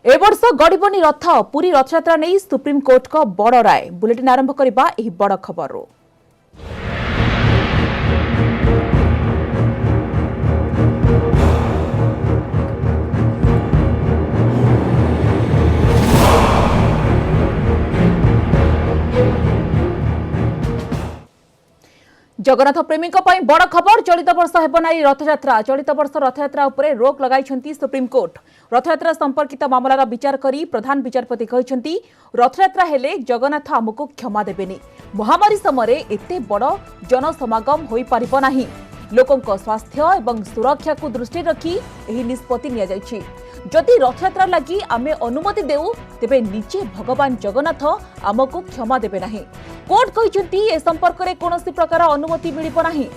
ए वर्ष गड़बनी रथ पुरी रथयात्रा नहीं सुप्रीमकोर्ट का बड़ राय। बुलेटिन आरंभ करबा एही बड़ खबर। जगन्नाथ प्रेमी बड़ खबर। चलित वर्ष हेबनाई रथयात्रा। चलित वर्ष रथयात्रा उपरे रोक लगाई सुप्रीमकोर्ट। रथयात्रा संपर्कित मामलार विचार करी प्रधान विचारपति कहते रथयात्रा हेले जगन्नाथ आमको क्षमा देबेनी। महामारी समय एते बड़ जनसमागम होई पारिबो नाही। लोकंक स्वास्थ्य एवं सुरक्षा को दृष्टि रखी एही निष्पत्ति निया जायछि। जदि रथयात्रा लगी आमे अनुमति देउ तेबे निजे भगवान जगन्नाथ आमको क्षमा देबे नाही। कोर्ट कहते ए संपर्क में कौन प्रकार अनुमति मिलिब नाही।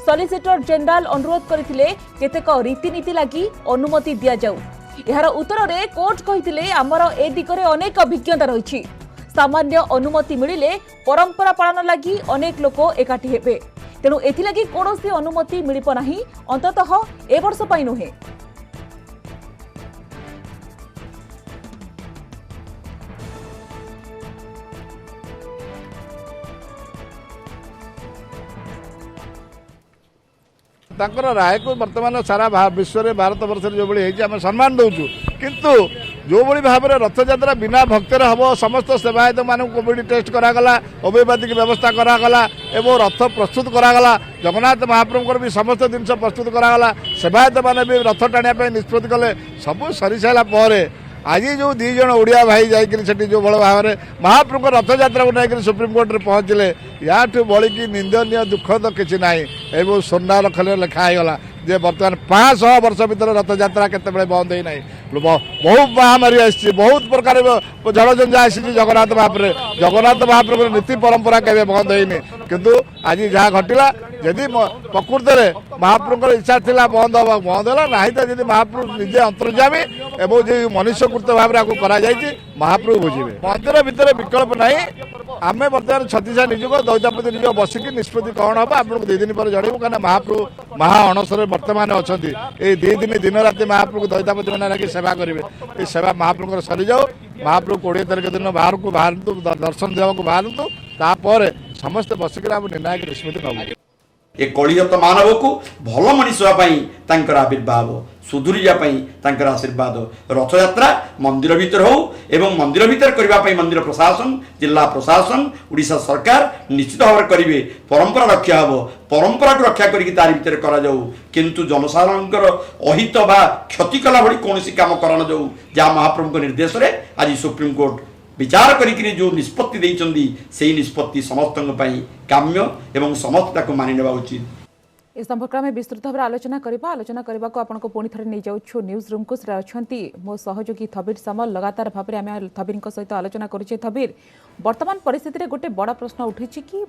सॉलिसिटर जनरल अनुरोध करथिले केतेक रीतिनीति लगी अनुमति दिया जाऊ। यार उत्तर में कोर्ट कहथिले आमर ए दिगरे अनेक अभिज्ञता रही। सामान्य अनुमति मिलिले परंपरा पालन लगी अनेक लोक एकाठी हेबे। तेणु एथिलागी कौन अनुमति मिलिब नाही, अंततः ए वर्ष पई नुहे। तांकर राय को वर्तमान सारा विश्व में भारत वर्ष जो आम सम्मान दौचु किंतु जो भाव में रथयात्रा बिना भक्तर हम समस्त सेवायत मान कोविड टेस्ट करागला, होमिओपैथिक व्यवस्था करागला एवं रथ प्रस्तुत करागला। जगन्नाथ महाप्रभु भी समस्त जिन प्रस्तुत करागला। सेवायत मैंने भी रथ टाणिया निष्पत्ति कले। सब सरी सारा आज जो दी जन ओडिया भाई जाकि जो बड़ भाव में महाप्रभु रथयात्रा को लेकर सुप्रीमकोर्ट में पहुँचले या बड़ी निंदनीय दुखद किसी ना एवं सोनार अक्षर लिखाईगला जे बर्तमान 500 वर्ष भर रथयात्रा केत बंद ही ना। बहुत महामारी आसी बहुत प्रकार जलजंजा आसी जगन्नाथ महाप्रभु नीति परंपरा के बंद होनी किंतु आज जहाँ घटला यदि प्रकृत में महाप्रभु इच्छा थिला बंद हवा बंद है ना तो महाप्रभु निजे अंतर्जामी एवं जो मनुष्यकृत भाव में करा महाप्रभु बुझे मंदिर भितर विकल्प ना। आम बर्तमान छत्तीसा निजुक दौतापति निज बसिक निष्पत्ति कौन हम आपको 2 दिन पर जनइबू क्या महाप्रभु महा अणसर बर्तमान अच्छा ये 2 दिन दिन राति महाप्रभु दौतापति मैंने सेवा करेंगे। ये सेवा महाप्रभु सरी जाऊ। महाप्रभु 20 तारीख दिन बाहर को बाहर दर्शन देवा को बाहर तापर समस्त बसिक निर्णायक निष्पत्ति नब। ए कलियत मानव को भल मनीष होगापी आविर्भाव सुधुरिया आशीर्वाद रथयात्रा मंदिर भीतर हो एवं मंदिर भीतर करने मंदिर प्रशासन जिला प्रशासन उड़ीसा सरकार निश्चित भाव में करेंगे। परंपरा रक्षा हम परंपरा को रक्षा करके तार भीतर करा जाऊ किंतु जनसाधारण अहित बा क्षति कला भली कौन काम करण जाऊ जहाँ महाप्रभु निर्देश में आज सुप्रीमकोर्ट विचार करी जो निष्पत्ति देइचंदी सेही निष्पत्ति समस्त काम्य एवं समस्त ताको मानि नेबा उचित। इस संपर्क में विस्तृत भाव आलोचना करने को आपको पुणी थे नहीं जाऊँ न्यूज रूम को अच्छा मो सहयोगी थबीर सामल लगातार भाव में आम थबीर सहित आलोचना करुचे। थबीर वर्तमान परिस्थिति गोटे बड़ प्रश्न उठी कि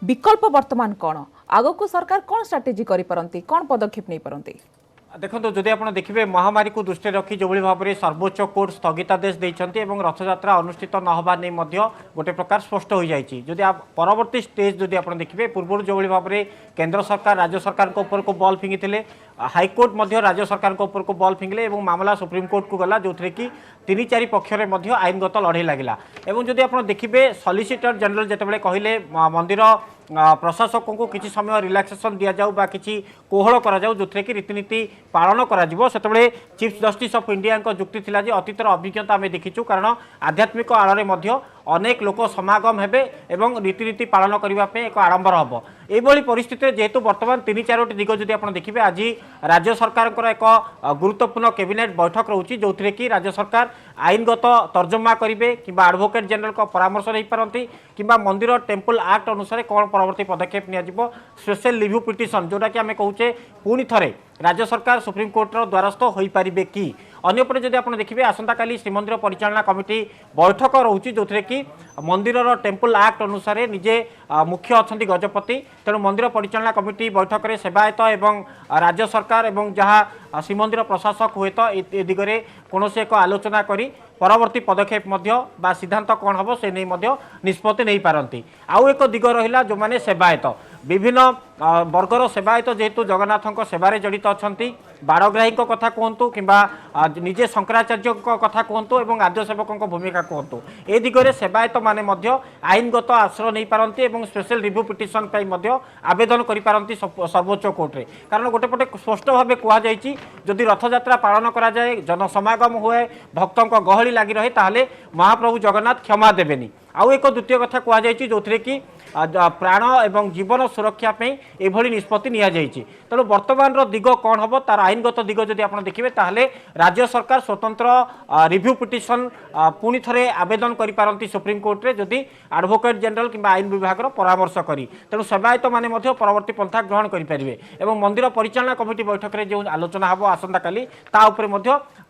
विकल्प वर्तमान कौन आग को सरकार कौन स्ट्राटेजी करें कौन पदक्षेप नहीं पारती। देखो जदि आप देखिए महामारी को दृष्टि रखी जो भाव में सर्वोच्च कोर्ट स्थगितादेश देते रथयात्रा अनुष्ठित न होगा नहीं गोटे प्रकार स्पष्ट हो जाए। जदि आप परवर्ती स्टेज जदि आप देखिए पूर्व जो भाव में केंद्र सरकार राज्य सरकार ऊपर को बॉल फिंगी हाईकोर्ट राज्य सरकार ऊपर को बॉल फिंगले और मामला सुप्रीमकोर्ट को गला जो कि 3-4 पक्षर आईनगत लड़े लगला। एवं जदि आप देखिए सॉलिसिटर जनरल जिते कहले मंदिर प्रशासकों को किसी समय रिलैक्सेशन दि जाऊ बा किसी कोहल करा जाऊ जो कि रीतिनीति पालन करा चीफ जस्टिस ऑफ इंडिया जुक्ति थिला जे अतीतर अभिज्ञता आम देखीचु कारण आध्यात्मिक आड़े अनेक लोक समागम हेबे एवं रीतिनीति पालन करने एक आडंबर हम यही परिस्थिति जेहेतु बर्तमान 3-4 दिग जदि आप देखिए आज राज्य सरकार एक गुरुत्वपूर्ण कैबिनेट बैठक रोचे जो कि राज्य सरकार आईनगत तर्जमा करेंगे कि एडवोकेट जनरल का परामर्श नहीं पारती कि मंदिर टेम्पल एक्ट अनुसार कौन परवर्ती पदक्षेप नियाजिबो स्पेशल रिव्यू पिटिशन जोटा कि आम कहूचे पुणी थे राज्य सरकार सुप्रीमकोर्टर द्वारस्थ हो पारे कि अन्यपटे जदि आप देखिए आसंता काली श्रीमंदिर परिचालना कमिटी बैठक रोचे जो कि मंदिर टेम्पल एक्ट अनुसार निजे मुख्य अच्छा गजपति तेणु मंदिर परिचालना कमिटी बैठक में सेवायत एवं राज्य सरकार एवं जहाँ श्रीमंदिर प्रशासक हुए तो ए दिगरे कौन एक आलोचना करी परवर्ती पदक्षेप बा सिद्धांत कौन हम से नहीं निष्पत्ति नहीं पारती। आउ एक दिग रहा जो मैंने सेवायत विभिन्न वर्गर सेवायत जेहेतु जगन्नाथ सेवार जड़ित अच्छा बाड़ग्राही कथा कहतु कि निजे शंकराचार्य कथा कहतु और आद्य सेवकों भूमिका कहतु ए दिगरे सेवायत माने आईनगत आश्रय नहीं पारती और स्पेशल रिव्यू पिटिशन आवेदन करि सर्वोच्च कोर्ट रे कारण गोटे पटे स्पष्ट भाव कहुई जदि रथयात्रा पालन करा जाए जनसमागम हुए भक्तों गहली लगी रहे ताहले महाप्रभु जगन्नाथ क्षमा देवेनी आउ एक द्वितीय कथा कहुई जो कि प्राण एवं जीवन सुरक्षा एभली निष्पत्ति निया जाइछि तेणु वर्तमान दिग कौन हम तार आईनगत दिग जदि आप देखिए ताहले राज्य सरकार स्वतंत्र रिव्यू पिटिशन पुणी थे आवेदन करि सुप्रीम कोर्ट रे जदि एडवोकेट जनरल कि आईन विभाग परामर्श करी तेणु सेवायत माने परवर्ती पंथा ग्रहण करेंगे और मंदिर परिचालना कमिटी बैठक में जो आलोचना हम आसंता काली ता उपरे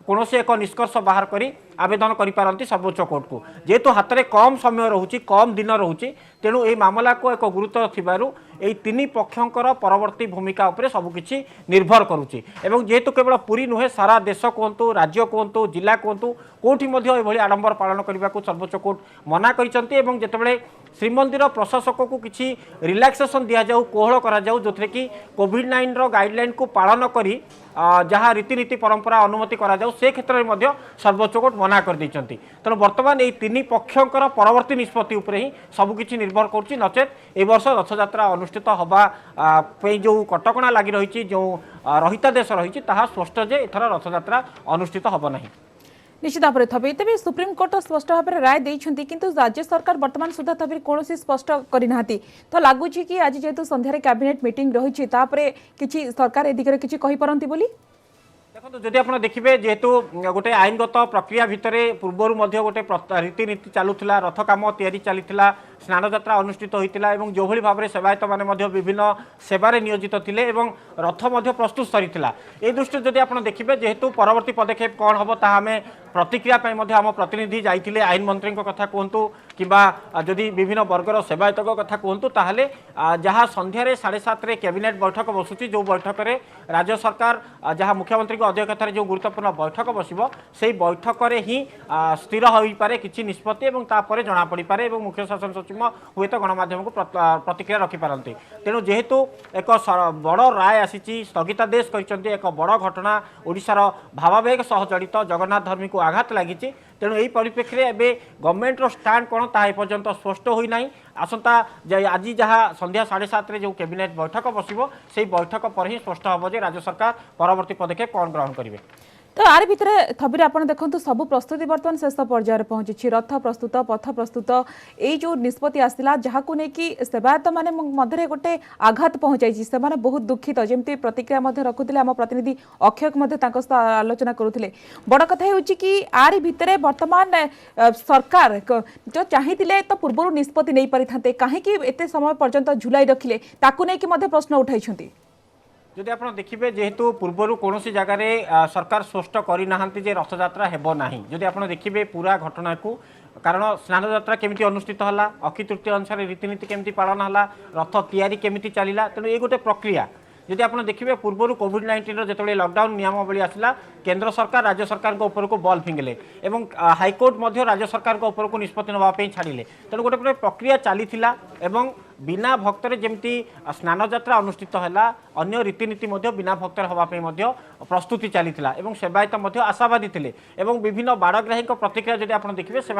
कौन एक निष्कर्ष बाहर करी आवेदन करि सर्वोच्च कोर्ट को जेहेतु हाथ में कम समय रोचे कम दिन रोचे तेणु ये मामला को एक गुरुत्व थिबारु एई तीन पक्षंकर परवर्ती भूमिका उपरे सबकिछि निर्भर करुछि एवं जेहेतु केवल पुरी नुहे सारा देश कहतु राज्य कहतु जिला कहतु कोठी मध्य एभली आडंबर पालन करने को सर्वोच्च कोर्ट मना करिसंती एवं जेतेबेले श्रीमंदिर प्रशासक को किसी रिलैक्सेशन दि जाऊ कोहल करा जाऊ जो कि कोविड-19 रो गाइडलाइन को पालन करी जहाँ रीतिनीति परंपरा अनुमति करा जाऊ से क्षेत्र में सर्वोच्च कोर्ट मना कर देइचंती तेणु वर्तमान ये तीन पक्षंकर परवर्ती निष्पत्ति उपरे ही सबकिछि निर्भर करुच्ची नचेत ए वर्ष रथयात्रा अनुष्ठित हवा जो कटकणा लगी रही जो रहितादेश रही स्पष्ट जे एथर रथयात्रा अनुष्ठित हब नहीं निश्चित भाव में तेज सुप्रीम कोर्ट स्पष्ट भाव में राय देइछंती किंतु राज्य सरकार वर्तमान सुधा तबे कौन स्पष्ट करना तो लगुच कि आज जेहेतु संध्यारे कैबिनेट मीटिंग रही किसी सरकार ए दिगरे किसी कहि परंती बोली देखो जदि आप देखिए जेहेतु गोटे आईनगत प्रक्रिया भितर पूर्वर गोटे रीतिनीति चलूला रथ काम चली स्नान यात्रा अनुष्ठित होता और जो भाव में सेवायत मैंने विभिन्न सेवार नियोजित थे रथ प्रस्तुत सरीला ये दृष्टि जदि आप देखिए जेहेतु परवर्ती पदक्षेप कौन हम ता आम प्रतिक्रिया आम प्रतिनिधि जाइए आईन मंत्री कथा कहतु कि जदि विभिन्न वर्गर सेवायत कथा कहतु ताहले जहाँ संध्यारे 7:30 कैबिनेट बैठक बसुची जो बैठक में राज्य सरकार जहाँ मुख्यमंत्री अध्यक्षतार जो गुरुत्वपूर्ण बैठक बसिबो से बैठक में ही स्थिर हो पारे किसी निष्पत्ति और तापर जना पड़ पारे और मुख्य शासन सचिव हुए तो गणमाध्यम को प्रतिक्रिया रखिपारती तेणु जेहेतु एक बड़ राय आसी स्थगितादेश कर एक बड़ घटना ओडिशार भावावेग सह जड़ित जगन्नाथ धर्मी को आघात लगी तेणु यही परिप्रेक्षी में गवर्नमेंट स्टाण्ड कौन ता एपर्यंत स्पष्ट होना आसंता आज जहाँ संध्या 7:30 जो कैबिनेट बैठक बसिबो से बैठक पर ही स्पष्ट हम जे राज्य सरकार परवर्ती पदक्षेप कौन ग्रहण करेंगे तो यार भितर थबिर आप देखो सब प्रस्तुति बर्तमान शेष पर्यायर पहुंची रथ प्रस्तुत पथ प्रस्तुत ये जो निष्पत्ति आसला जहाँ को लेकिन सेवायत माने मध्य गोटे आघात पहुंचाई से बहुत दुखित जमी प्रतिक्रिया रखुते आम प्रतिनिधि अक्षय आलोचना करुले बड़ कथा हो कि आरी भितर वर्तमान सरकार जो चाहिए तो पूर्व निष्पत्ति नहीं पारि था कहीं एत समय पर्यंत झुलाई रखिले ताकू नहीं प्रश्न उठाई जदि आप देखिए जेहेतु पूर्वर कौन जगार सरकार स्पष्ट करना रथयात्रा हेब ना जदि आप देखिए पूरा घटना को कारण स्नान यात्रा केमिति अनुष्ठित है अक्षय तृतीय अनुसार रीतिनीति केमिति पालन है रथ तैयारी केमिति चलला तेणु ये गोटे प्रक्रिया जदि आप देखिए पूर्वर कोविड-19 जो लॉकडाउन नियमावली आसला केंद्र सरकार राज्य सरकार ऊपर को बल फिंगले और हाईकोर्ट राज्य सरकार ऊपर को निष्पत्ति नापी छाड़े तेणु गोटे प्रक्रिया चली बिना भक्तर जमती स्नान यात्रा अनुष्ठित है अन्य रीतिनीति बिना भक्तर हाँपाई प्रस्तुति चली सेवायत आशावादी थे और विभिन्न बाड़ग्राही प्रतिक्रिया जब आप देखिए से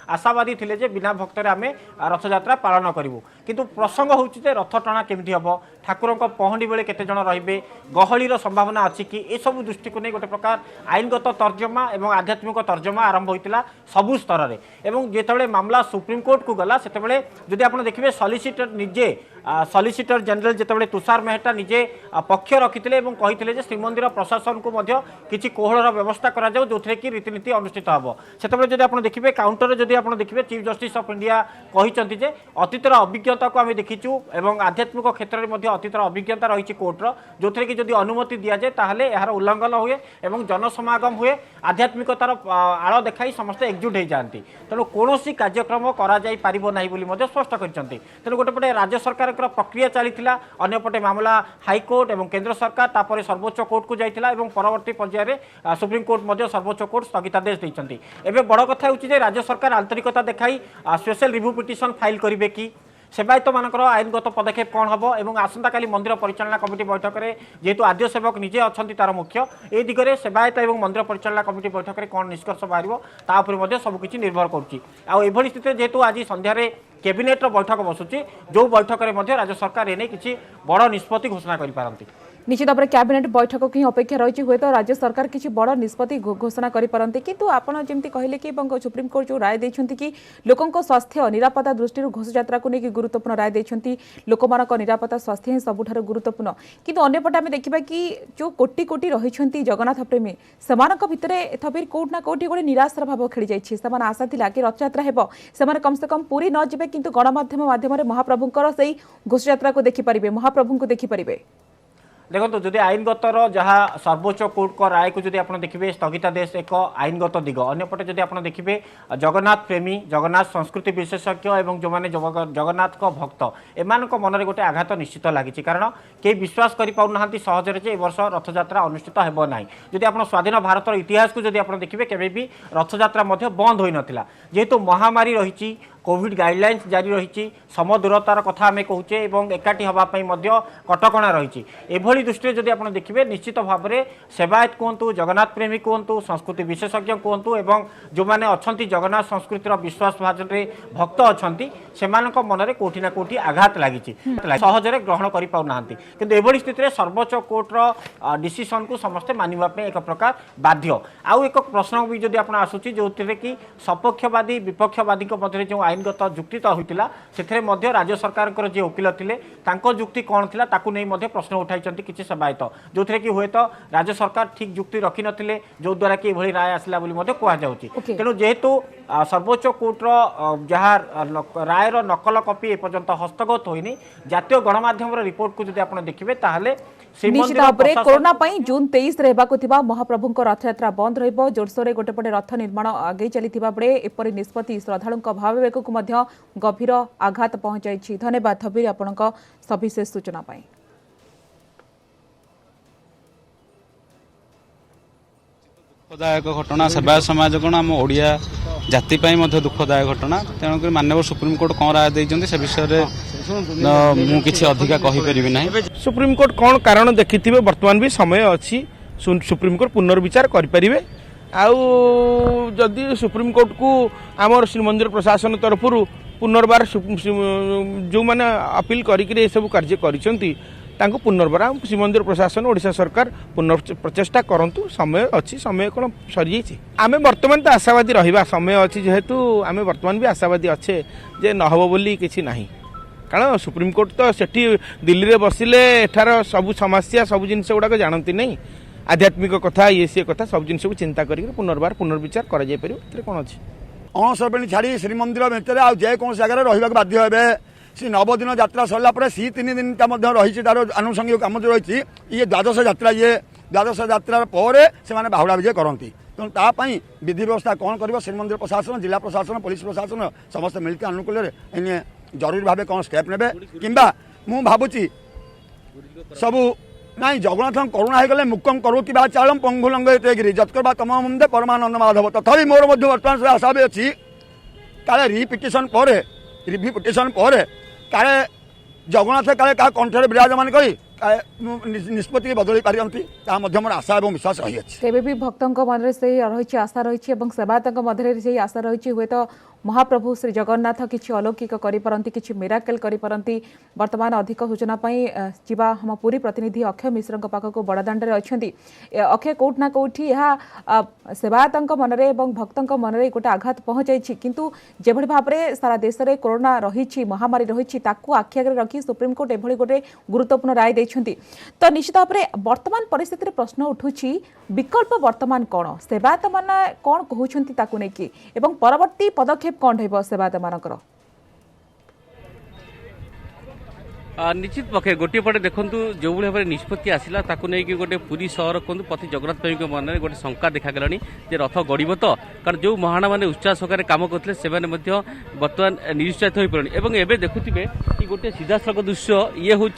आशावादी थे जे बिना भक्तर आम रथयात्रा पालन करूँ किंतु प्रसंग हूँ रथ टणा केमती हम ठाकुर पहंडी बेले केते जण रहिबे गहलीर संभावना अच्छी कि ये सब दृष्टि को नहीं गोटे प्रकार आईनगत तर्जमा और आध्यात्मिक तर्जमा आरंभ होता सबु स्तर में और जिते मामला सुप्रीम कोर्ट को गला से जदि आप देखिए सॉलिसिटर निजे सॉलिसिटर जनरल जिते तुषार मेहता निजे पक्ष रखिते कही श्रीमंदिर प्रशासन को किसी कोहलर व्यवस्था करा जाऊ जो कि रीतिनीति अनुष्ठित हम से जब आप देखिए काउंटर जदि आप देखिए चीफ जस्टिस ऑफ इंडिया कहते अतीतर अभिज्ञता को आम देखीचु और आध्यात्मिक क्षेत्र में अतीतर अभिज्ञता रही कोर्टर जो थी कि जदि अनुमति दि जाए ताहले यार उल्लंघन हुए और जनसमागम हुए आध्यात्मिकतार आड़ देखाई समस्ते एकजुट हो जाती तेणु कौन कार्यक्रम कर स्पष्ट करते तेणु गोटेपटे राज्य सरकार प्रक्रिया चली अंपटे मामला हाईकोर्ट और केंद्र सरकार तापर सर्वोच्च कोर्ट को जाइला और परवर्ती पर्यायर सुप्रीम कोर्ट सर्वोच्च कोर्ट स्थगितादेश देते एवं बड़ कथा हूँ राज्य सरकार आंतरिकता देखाई स्पेशल रिव्यू पिटिशन फाइल करेंगे कि सेवायत मानकर आईनगत पदक्षेप कौन हम और आसंता काली मंदिर परिचालना कमिटी बैठक में जेहेतु आद्य सेवक निजे अच्छा तार मुख्य ए दिगरे सेवायत और मंदिर परिचालना कमिटी बैठक में कौन निष्कर्ष बाहर सबकि निर्भर करूँ स्थित जेहेतु आज संध्यारे कैबिनेट बैठक बसुची जो बैठक में राज्य सरकार एने किसी बड़ निष्पत्ति घोषणा करिपारंती। निश्चित भाव में कैबिनेट बैठक को ही अपेक्षा रही हुए तो राज्य सरकार किसी बड़ निष्पत्ति घोषणा करिपारंती किंतु आपण जेमती कहले कि सुप्रीमकोर्ट जो राय देछंती कि लोकंको स्वास्थ्य निरापत्ता दृष्टि घोषयात्रा को लेकिन गुरुत्वपूर्ण राय देछंती लोकमानक निरापत्ता स्वास्थ्य ही सबुठार गुरुत्वपूर्ण किंतु अन्यपटे आम देखा कि जो कोटी कोटी रही जगन्नाथ प्रेमी सेमानक भितरे एथबिर कोट ना कोटी गोटे निराशार भाव खेली जाइछि सेमान आशा थिला कि रथयात्रा हेबो सेमान कम से कम पूरी न जिबे किंतु गणमाध्यम माध्यम महाप्रभुंकर सही घोषयात्रा को देखि परिबे महाप्रभु को देखि परिबे। देखो जदि आईनगतर जहाँ सर्वोच्च कोर्ट को राय को जदि आपन देखिबे स्थगितादेश एक आईनगत दिग अन्यपटे जदि आपन देखिबे जगन्नाथ प्रेमी जगन्नाथ संस्कृति विशेषज्ञ एवं जो माने जगन्नाथ को भक्त एमानक मनरे गोटे आघात निश्चित लागिछि कारण के विश्वास करि पाउनाहांती सहजरे जे ए वर्ष रथयात्रा अनुष्ठित हेबो नाही। जदि आपन स्वाधीन भारतर इतिहास को जदि आपन देखिबे केबे भी रथयात्रा मध्ये बंद होई नथिला जेहेतु महामारी रहिछि कोविड गाइडलाइंस जारी रही सम दूरतार कथा आम कहूचे एकाठी हाँपाई कटकणा रही एभली दृष्टि जदि आप देखिए निश्चित भाव में सेवायत कहतु जगन्नाथ प्रेमी कहतु संस्कृति विशेषज्ञ कहतु एवं जो मैंने अच्छा जगन्नाथ संस्कृतिर विश्वास भाजन भक्त अच्छा से मनरे कोठी ना कोठी आघात लगी सहजरे ग्रहण कर पाऊना कि एभली स्थित सर्वोच्च कोर्टर डिसीजन को समस्ते मानवाई एक प्रकार बाध्य आउ एक प्रश्न भी जब आप आसूँ जो कि सपक्षवादी विपक्षवादी मध्य जो आईनगत जुक्ति तो होता से राज्य सरकार जी वकिल थे जुक्ति कौन थी नहीं प्रश्न उठाई किसी सेवायत जो थे कि हुए तो राज्य सरकार ठीक जुक्ति रखी नथिले जो द्वारा कि एभली राय आसला कहुच्छी तेणु जेहेतु सर्वोच्च कोर्टर जहाँ रायर नकल कपि एपर्यंत हस्तगत होनी जातीय गणमाध्यम रिपोर्ट को जब आप देखिए ताहले निश्चित भाव में कोरोना पई जून 23 रहबाकुथिबा महाप्रभुंक रथयात्रा बंद रहिबो जोरसोरे गोटेपटे रथ निर्माण आगे चलिथिबा बेले एपरि निष्पत्ति श्रद्धालुंक भाववेग को मध्य गभीर आघात पहुंचाइछि। धन्यवाद थबीर आपनक सविशेष सूचना पाई। दुखदायक घटना सेवा समाज कौन आम ओडिया जाति दुखदायक घटना तेणुक माननीय सुप्रीमकोर्ट कौन राय देते से विषय में किसी अधिका कहीपरि ना। सुप्रीमकोर्ट कौन कारण देखि वर्तमान भी समय अच्छी सुप्रीमकोर्ट पुनर्विचार करें आदि सुप्रीमकोर्ट को आमर श्रीमंदिर प्रशासन तरफ पुनर्बार जो मैंने अपील करी सब कार्य कर पुनर्बार श्रीमंदिर प्रशासन ओडिशा सरकार पुनर्प्रचेष्टा करंतु समय अच्छी समय कौन सरी आम बर्तमान तो आशावादी रहा समय अच्छी जेहेतु आम बर्तमान भी आशावादी अच्छे जे नहब बोली किसी नहीं कारण सुप्रीमकोर्ट तो सेठी दिल्ली में बसिले एठार सब समस्या सब जिन गुड़ाक जानती नहीं आध्यात्मिक कथा ये सी कथा सब जिन को चिंता कर पुनर्बार पुनर्विचार कर कौन अच्छी अणसरणी छाड़ी श्रीमंदिर भितर आजेको जगह रहा बाध्य हे सी 9 दिन यात्रा सरला सी 3 दिन रही तार आनुषंगिक कम जो रही ये द्वादश यात्रा यात्रा पर से बाहुड़ा विजय करती तेणु तापाई विधि व्यवस्था कौन कर श्रीमंदिर प्रशासन जिला प्रशासन पुलिस प्रशासन समस्त मिलकर अनुकूल इन जरूरी भाव कौन स्टेप ने कि मु भावुची सबू नाई जगन्नाथ करुणा हो गले मुक्कम करो कि चालम पंगुलंग गिरी जत्कर तम मुंदे परमानंद माधव तथापि मोर बर्तमान से आशा भी अच्छी काले रिपिटिशन पर रिव्यू पिटिशन पर काले जगन्नाथ काले क्या कंठे विराजमान कर निष्पत्ति बदल पारती मोर आशा और विश्वास रही तेबे भी भक्तों मन से रही आशा रही सेवायतों मध्य से आशा रही हुए तो महाप्रभु श्री जगन्नाथ किसी अलौकिक करिपारंती किसी मिराकल करिपारंती। वर्तमान अधिक सूचना जीवा हम पूरी प्रतिनिधि अक्षय मिश्र पाखक बड़दाण्ड अच्छा अक्षय कौट ना कौटी यह सेवायतों मनरे और भक्तों मनरे गोटे आघात पहुंचाई किंतु जेभली भाव में सारा देश में कोरोना रही महामारी रही आखि आगे रखी सुप्रीमकोर्ट एभली गोटे गुरुत्वपूर्ण राय देछंती तो निश्चित भाव में वर्तमान परिस्थिति प्रश्न उठुछि विकल्प वर्तमान कौन सेवायत मान कौन कहउछंती ताकू नेकी एवं परवर्ती पदक्षेप कौन रहिबो सेवायत मानकर। निश्चित पक्षे गोटे पटे देखु जो भाव में निष्पत्ति आसला नहीं गोटे पुरी सहर कहूँ प्रति जगन्नाथ प्रेमी मन में गोटे शंका देखागला जे रथ गड़ब तो कारण जो महाना मैंने उत्साह सहकार कम करते से बर्तमान निरुत्साहित हो पड़े और एवं देखुए कि गोटे सीधासख दृश्य ये हूँ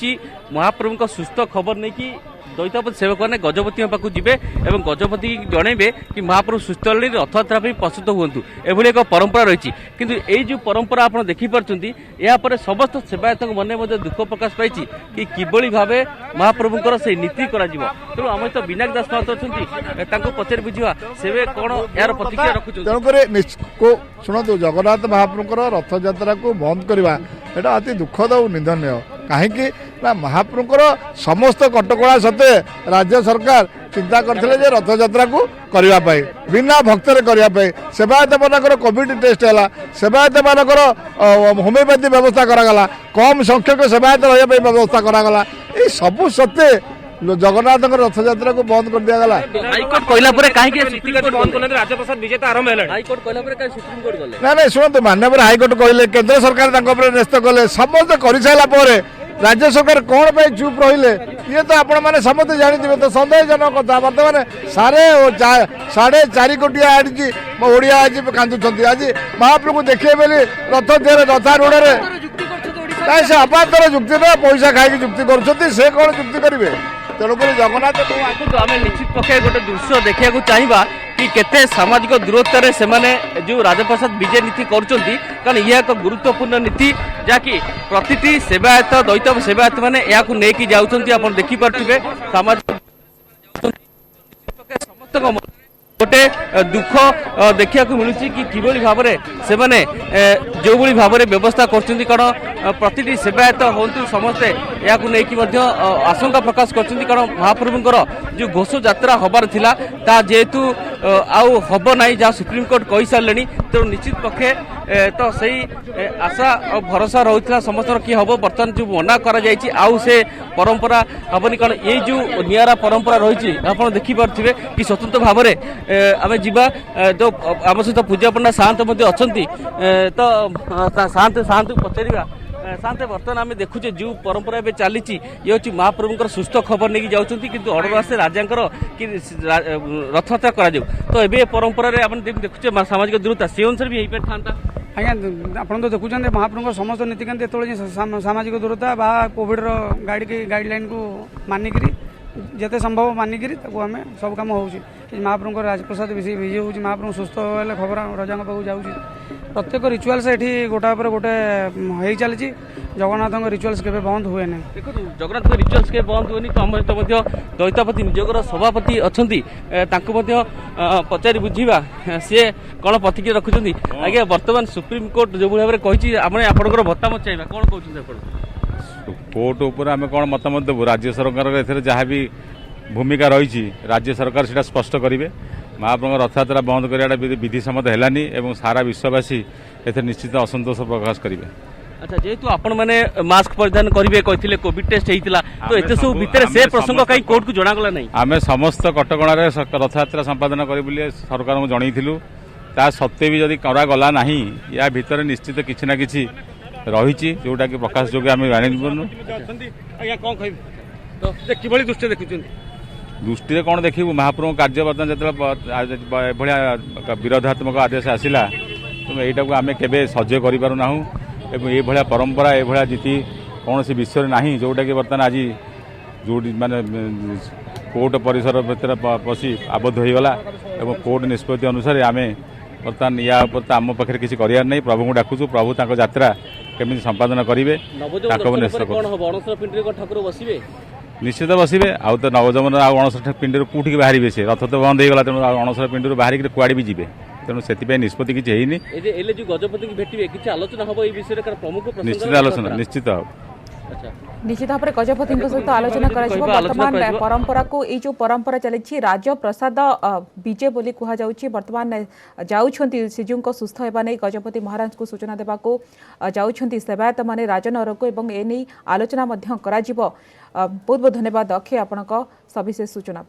महाप्रभु सुस्थ खबर नहीं कि ଦୈତାପତି ସେବକ ମାନେ ଗଜପତିଙ୍କ ପାଖକୁ ଯିବେ ଏବଂ ଗଜପତି ଜଣେଇବେ କି ମହାପ୍ରଭୁ ସୁସ୍ଥ ହେଲେଣି ରଥଯାତ୍ରା ପାଇଁ ପ୍ରସ୍ତୁତ ହୁଅନ୍ତୁ। ଏଭଳି ଏକ ପରମ୍ପରା ରହିଛି। କିନ୍ତୁ ଏଇ ଯେଉଁ ପରମ୍ପରା ଆପଣ ଦେଖିପାରୁଛନ୍ତି ଏହାପରେ ସମସ୍ତ ସେବାୟତଙ୍କ ମନରେ ମଧ୍ୟ ଦୁଃଖ ପ୍ରକାଶ ପାଇଛି କି କିଭଳି ଭାବେ ମହାପ୍ରଭୁଙ୍କର ସେଇ ନୀତି କରାଯିବ। ତେଣୁ ଆମେ ତ ବିନାୟକ ଦାସ ମହାତ ଅଛନ୍ତି ତାଙ୍କୁ ପଚାରି ବୁଝିବା ସେବେ କ'ଣ ଏହାର ପ୍ରତିକ୍ରିୟା ରଖୁଛନ୍ତି। ତେଣୁକରି ଶୁଣନ୍ତୁ ଜଗନ୍ନାଥ ମହାପ୍ରଭୁଙ୍କର ରଥଯାତ୍ରାକୁ ବନ୍ଦ କରିବା ଏଇଟା ଅତି ଦୁଃଖଦ ଓ ନିନ୍ଦନୀୟ। କାହିଁକି ନା ମହାପ୍ରଭୁଙ୍କର ସମସ୍ତ କଟକଣା ସତ୍ତ୍ୱେ ରାଜ୍ୟ ସରକାର ଚିନ୍ତା କରିଥିଲେ ଯେ ରଥଯାତ୍ରାକୁ କରିବା ପାଇଁ ବିନା ଭକ୍ତରେ କରିବା ପାଇଁ ସେବାୟତମାନଙ୍କର କୋଭିଡ ଟେଷ୍ଟ ହେଲା, ସେବାୟତମାନଙ୍କର ହୋମିଓପାଥି ବ୍ୟବସ୍ଥା କରାଗଲା, କମ୍ ସଂଖ୍ୟକ ସେବାୟତ ରହିବା ପାଇଁ ବ୍ୟବସ୍ଥା କରାଗଲା। ଏଇ ସବୁ ସତ୍ତ୍ୱେ ଜଗନ୍ନାଥଙ୍କର ରଥଯାତ୍ରାକୁ ବନ୍ଦ କରି ଦିଆଗଲା। ହାଇକୋର୍ଟ କହିଲା ପରେ କାହିଁକି ବନ୍ଦ କଲେ ରାଜପ୍ରସାଦ ବିଜେ ତ ଆରମ୍ଭ ହେଲାଣି। ହାଇକୋର୍ଟ କହିଲା ପରେ କାହିଁ ସୁପ୍ରିମକୋର୍ଟ ଗଲେ? ନାଇଁ ଶୁଣନ୍ତୁ, ମାନ୍ୟବର ହାଇକୋର୍ଟ କହିଲେ, କେନ୍ଦ୍ର ସରକାର ତାଙ୍କ ଉପରେ ନ୍ୟସ୍ତ କଲେ, ସମସ୍ତେ କରିସାରିଲା ପରେ ରାଜ୍ୟ ସରକାର କ'ଣ ପାଇଁ ଚୁପ୍ ରହିଲେ ଇଏ ତ ଆପଣମାନେ ସମସ୍ତେ ଜାଣିଥିବେ। ତ ସନ୍ଦେହଜନକ କଥା। ବର୍ତ୍ତମାନ 4.5 କୋଟି ଆଣିଛି ଓଡ଼ିଆ ଆଜି କାନ୍ଦୁଛନ୍ତି। ଆଜି ମହାପ୍ରଭୁକୁ ଦେଖିବେ ବୋଲି ରଥ ଦେହରେ ରଥାରୂଢ଼ରେ କାହିଁ ସେ ଅବାନ୍ତର ଯୁକ୍ତି ନା ପଇସା ଖାଇକି ଯୁକ୍ତି କରୁଛନ୍ତି। ସେ କ'ଣ ଯୁକ୍ତି କରିବେ? ତେଣୁକରି ଜଗନ୍ନାଥ ଆମେ ନିଶ୍ଚିତ ପକ୍ଷେ ଗୋଟେ ଦୃଶ୍ୟ ଦେଖିବାକୁ ଚାହିଁବା କି କେତେ ସାମାଜିକ ଦୂରତ୍ୱରେ ସେମାନେ ଯେଉଁ ରାଜପ୍ରସାଦ ବିଜେ ନୀତି କରୁଛନ୍ତି। କାରଣ ଇଏ ଏକ ଗୁରୁତ୍ୱପୂର୍ଣ୍ଣ ନୀତି ଯାହାକି ପ୍ରତିଟି ସେବାୟତ ଦୈତ ସେବାୟତ ମାନେ ଏହାକୁ ନେଇକି ଯାଉଛନ୍ତି। ଆପଣ ଦେଖିପାରୁଥିବେ ସାମାଜିକ ସମସ୍ତଙ୍କ ଗୋଟେ ଦୁଃଖ ଦେଖିବାକୁ ମିଳୁଛି କି କିଭଳି ଭାବରେ ସେମାନେ ଯେଉଁଭଳି ଭାବରେ ବ୍ୟବସ୍ଥା କରୁଛନ୍ତି। କାରଣ ପ୍ରତିଟି ସେବାୟତ ହୁଅନ୍ତୁ ସମସ୍ତେ ଏହାକୁ ନେଇକି ମଧ୍ୟ ଆଶଙ୍କା ପ୍ରକାଶ କରୁଛନ୍ତି। କାରଣ ମହାପ୍ରଭୁଙ୍କର ଯେଉଁ ଘୋଷଯାତ୍ରା ହେବାର ଥିଲା ତାହା ଯେହେତୁ ଆଉ ହେବ ନାହିଁ ଯାହା ସୁପ୍ରିମକୋର୍ଟ କହିସାରିଲେଣି। ତେଣୁ ନିଶ୍ଚିତ ପକ୍ଷେ ତ ସେଇ ଆଶା ଆଉ ଭରସା ରହୁଥିଲା ସମସ୍ତଙ୍କର କି ହେବ। ବର୍ତ୍ତମାନ ଯେଉଁ ମନା କରାଯାଇଛି ଆଉ ସେ ପରମ୍ପରା ହେବନି। କାରଣ ଏଇ ଯେଉଁ ନିଆରା ପରମ୍ପରା ରହିଛି ଆପଣ ଦେଖିପାରୁଥିବେ କି ସ୍ୱତନ୍ତ୍ର ଭାବରେ ଆମେ ଯିବା ଯେଉଁ ଆମ ସହିତ ପୂଜାପଣ୍ଡା ସାଆନ୍ତ ମଧ୍ୟ ଅଛନ୍ତି। ତ ସାଆନ୍ତକୁ ପଚାରିବା ସାଆନ୍ତ ବର୍ତ୍ତମାନ ଆମେ ଦେଖୁଛେ ଯେଉଁ ପରମ୍ପରା ଏବେ ଚାଲିଛି ଇଏ ହେଉଛି ମହାପ୍ରଭୁଙ୍କର ସୁସ୍ଥ ଖବର ନେଇକି ଯାଉଛନ୍ତି କିନ୍ତୁ ଅର୍ଡର ଆସେ ରାଜାଙ୍କର କି ରଥଯାତ୍ରା କରାଯାଉ। ତ ଏବେ ପରମ୍ପରାରେ ଆମେ ଦେଖୁଛେ ସାମାଜିକ ଦୂରତା ସେ ଅନୁସାରେ ବି ହେଇପାରିଥାନ୍ତା। ଆଜ୍ଞା ଆପଣ ତ ଦେଖୁଛନ୍ତି ମହାପ୍ରଭୁଙ୍କର ସମସ୍ତ ନୀତିକାନ୍ତି ଯେତେବେଳେ ସାମାଜିକ ଦୂରତା ବା କୋଭିଡର ଗାଇଡଲାଇନକୁ ମାନିକିରି ଯେତେ ସମ୍ଭବ ମାନିକିରି ତାକୁ ଆମେ ସବୁ କାମ ହେଉଛି। ମହାପ୍ରଭୁଙ୍କର ରାଜପ୍ରସାଦ ବିଜେ ହେଉଛି। ମହାପ୍ରଭୁ ସୁସ୍ଥ ହେଲେ ଖବର ରଜାଙ୍କ ପାଖକୁ ଯାଉଛି। ପ୍ରତ୍ୟେକ ରିଚୁଆଲ୍ସ ଏଠି ଗୋଟା ପରେ ଗୋଟେ ହେଇ ଚାଲିଛି। ଜଗନ୍ନାଥଙ୍କ ରିଚୁଆଲ୍ସ କେବେ ବନ୍ଦ ହୁଏ ନାହିଁ। ଦେଖନ୍ତୁ ଜଗନ୍ନାଥଙ୍କ ରିଚୁଆଲ୍ସ କେବେ ବନ୍ଦ ହୁଏନି। ତ ଆମ ସହିତ ମଧ୍ୟ ଦୈତାପତି ନିଯୋଗର ସଭାପତି ଅଛନ୍ତି ତାଙ୍କୁ ମଧ୍ୟ ପଚାରି ବୁଝିବା ସିଏ କ'ଣ ପ୍ରତିକ୍ରିୟା ରଖୁଛନ୍ତି। ଆଜ୍ଞା ବର୍ତ୍ତମାନ ସୁପ୍ରିମକୋର୍ଟ ଯେଉଁଭଳି ଭାବରେ କହିଛି ଆମେ ଆପଣଙ୍କର ମତାମତ ଚାହିଁବା କ'ଣ କହୁଛନ୍ତି ଆପଣ? କୋର୍ଟ ଉପରେ ଆମେ କ'ଣ ମତାମତ ଦେବୁ? ରାଜ୍ୟ ସରକାରଙ୍କ ଏଥିରେ ଯାହା ବି ଭୂମିକା ରହିଛି ରାଜ୍ୟ ସରକାର ସେଇଟା ସ୍ପଷ୍ଟ କରିବେ। ମହାପ୍ରଭୁଙ୍କ ରଥଯାତ୍ରା ବନ୍ଦ କରିବାଟା ବିଧିସମ୍ମତ ହେଲାନି ଏବଂ ସାରା ବିଶ୍ୱବାସୀ ଏଥିରେ ନିଶ୍ଚିତ ଅସନ୍ତୋଷ ପ୍ରକାଶ କରିବେ। ଆଚ୍ଛା ଯେହେତୁ ଆପଣମାନେ ମାସ୍କ ପରିଧାନ କରିବେ କହିଥିଲେ କୋଭିଡ ଟେଷ୍ଟ ହେଇଥିଲା ତ ଏତେ ସବୁ ଭିତରେ ସେ ପ୍ରସଙ୍ଗ କାହିଁ କୋର୍ଟକୁ ଜଣାଗଲା ନାହିଁ? ଆମେ ସମସ୍ତ କଟକଣାରେ ରଥଯାତ୍ରା ସମ୍ପାଦନ କରିବୁ ବୋଲି ସରକାରଙ୍କୁ ଜଣେଇଥିଲୁ। ତା ସତ୍ତ୍ୱେ ବି ଯଦି କରାଗଲା ନାହିଁ ୟା ଭିତରେ ନିଶ୍ଚିତ କିଛି ନା କିଛି ରହିଛି ଯେଉଁଟାକି ପ୍ରକାଶ ଯୋଗ୍ୟ ଆମେ ଜାଣିପାରୁନୁ। ଆଜ୍ଞା କ'ଣ କହିବେ ତ କିଭଳି ଦୃଷ୍ଟି ଦେଖୁଛନ୍ତି? ଦୃଷ୍ଟିରେ କ'ଣ ଦେଖିବୁ? ମହାପ୍ରଭୁଙ୍କ କାର୍ଯ୍ୟ ବର୍ତ୍ତମାନ ଯେତେବେଳେ ଏଭଳିଆ ବିରୋଧାତ୍ମକ ଆଦେଶ ଆସିଲା ତେଣୁ ଏଇଟାକୁ ଆମେ କେବେ ସହ୍ୟ କରିପାରୁନାହୁଁ ଏବଂ ଏଇଭଳିଆ ପରମ୍ପରା ଏଇଭଳିଆ ନୀତି କୌଣସି ବିଷୟରେ ନାହିଁ ଯେଉଁଟାକି ବର୍ତ୍ତମାନ ଆଜି ଯେଉଁଠି ମାନେ କୋର୍ଟ ପରିସର ଭିତରେ ପଶି ଆବଦ୍ଧ ହୋଇଗଲା ଏବଂ କୋର୍ଟ ନିଷ୍ପତ୍ତି ଅନୁସାରେ ଆମେ ବର୍ତ୍ତମାନ ୟା ଉପରେ ତ ଆମ ପାଖରେ କିଛି କରିବାର ନାହିଁ। ପ୍ରଭୁଙ୍କୁ ଡାକୁଛୁ ପ୍ରଭୁ ତାଙ୍କ ଯାତ୍ରା କେମିତି ସମ୍ପାଦନ କରିବେ ତାଙ୍କ ନିଶ୍ଚିତ ବସିବେ। ଆଉ ତ ନବଯୌବନ ଆଉ ଅଣସର ପିଣ୍ଡିରୁ କୋଉଠିକି ବାହାରିବେ? ସେ ରଥ ତ ବନ୍ଦ ହେଇଗଲା ତେଣୁ ଆଉ ଅଣସର ପିଣ୍ଡିରୁ ବାହାରିକି କୁଆଡ଼େ ବି ଯିବେ। ତେଣୁ ସେଥିପାଇଁ ନିଷ୍ପତ୍ତି କିଛି ହେଇନି। ଗଜପତିଙ୍କୁ ଭେଟିବେ କିଛି ଆଲୋଚନା ହେବ এই বিষয়ে প্রমুখ ନିଶ୍ଚିତ ଆଲୋଚନା ନିଶ୍ଚିତ ହେବ। निश्चित भाव में गजपति सहित आलोचना बर्तमान परंपरा को ये जो परंपरा चली राजप्रसाद विजय बोली कहुच्छी बर्तमान जाऊँगी श्रीजू सुस्थ होगा नहीं गजपति महाराज को सूचना देवाक जाऊँगी सेवायत मैंने राजनगर को एने आलोचना बहुत बहुत धन्यवाद अक्षय आपण सविशेष सूचना।